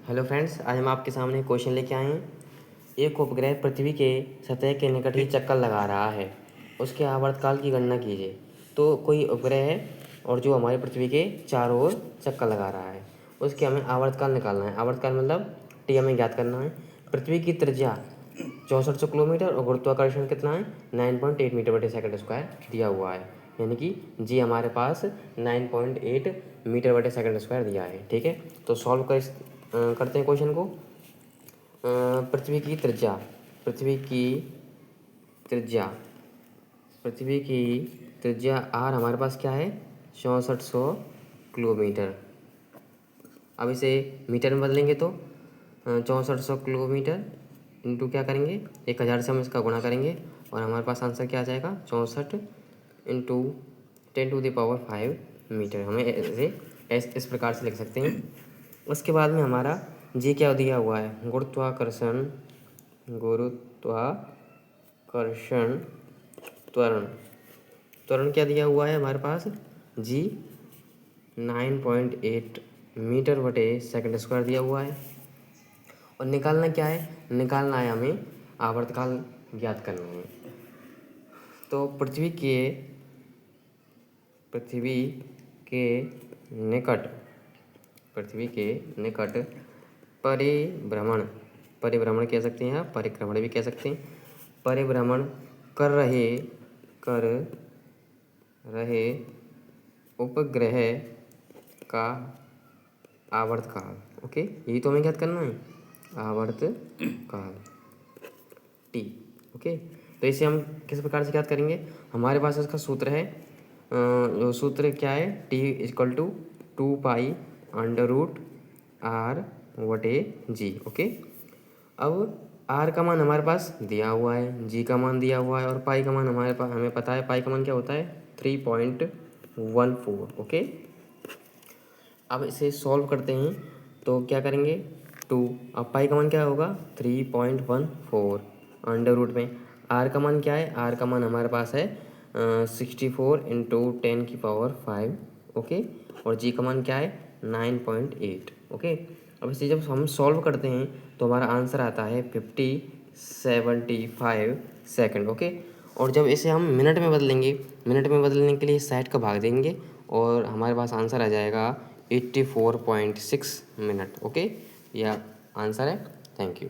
Hello friends, आज हम आपके सामने क्वेश्चन लेके आए हैं। एक उपग्रह पृथ्वी के सतह के निकट ही चक्कर लगा रहा है, उसके आवर्तकाल की गणना कीजिए। तो कोई उपग्रह है और जो हमारी पृथ्वी के चारों ओर चक्कर लगा रहा है, उसके हमें आवर्तकाल निकालना है। आवर्तकाल मतलब टी हमें ज्ञात करना है। पृथ्वी की त्रिज्या 6400 किलोमीटर और गुरुत्वाकर्षण कितना है 9.8 मीटर बटे सेकंड स्क्वायर दिया हुआ है। यानी कि जी हमारे पास 9.8 मीटर बटे सेकंड स्क्वायर दिया है। ठीक है, तो सॉल्व करते हैं क्वेश्चन को। पृथ्वी की त्रिज्या पृथ्वी की त्रिज्या पृथ्वी की त्रिज्या आर हमारे पास क्या है 6400 किलोमीटर। अब इसे मीटर में बदलेंगे तो 6400 किलोमीटर इंटू क्या करेंगे 1000 से हम इसका गुणा करेंगे और हमारे पास आंसर क्या आ जाएगा 64 इंटू 10⁵ मीटर। हमें ऐसे इस प्रकार से लिख सकते हैं। उसके बाद में हमारा जी क्या दिया हुआ है गुरुत्वाकर्षण त्वरण त्वरण क्या दिया हुआ है हमारे पास जी 9.8 मीटर बटे सेकंड स्क्वायर दिया हुआ है। और निकालना क्या है, निकालना है हमें आवर्तकाल ज्ञात करना है। तो पृथ्वी के निकट परिभ्रमण कह सकते हैं, परिक्रमण भी कह सकते हैं। परिभ्रमण कर रहे उपग्रह का आवर्तकाल। ओके, यही तो हमें ज्ञात करना है, आवर्तकाल टी। ओके, तो इसे हम किस प्रकार से ज्ञात करेंगे, हमारे पास इसका सूत्र है, जो सूत्र क्या है T equal to 2π√r/g। Okay, अब आर का मान हमारे पास दिया हुआ है, जी का मान दिया हुआ है और पाई का मान हमारे पास हमें पता है, पाई का मान क्या होता है 3.14। ओके, अब इसे सॉल्व करते हैं तो क्या करेंगे 2, अब पाई का मान क्या होगा 3.14 अंडर रूट में। आर का मान क्या है, आर का मान हमारे पास है 64 इंटू 10⁵। ओके, और जी का मान क्या है 9.8। ओके, अब इसे जब हम सॉल्व करते हैं तो हमारा आंसर आता है 50/75 सेकंड। ओके, और जब इसे हम मिनट में बदलेंगे, मिनट में बदलने के लिए साइड का भाग देंगे और हमारे पास आंसर आ जाएगा 84.6 मिनट। ओके, यह आंसर है। Thank you.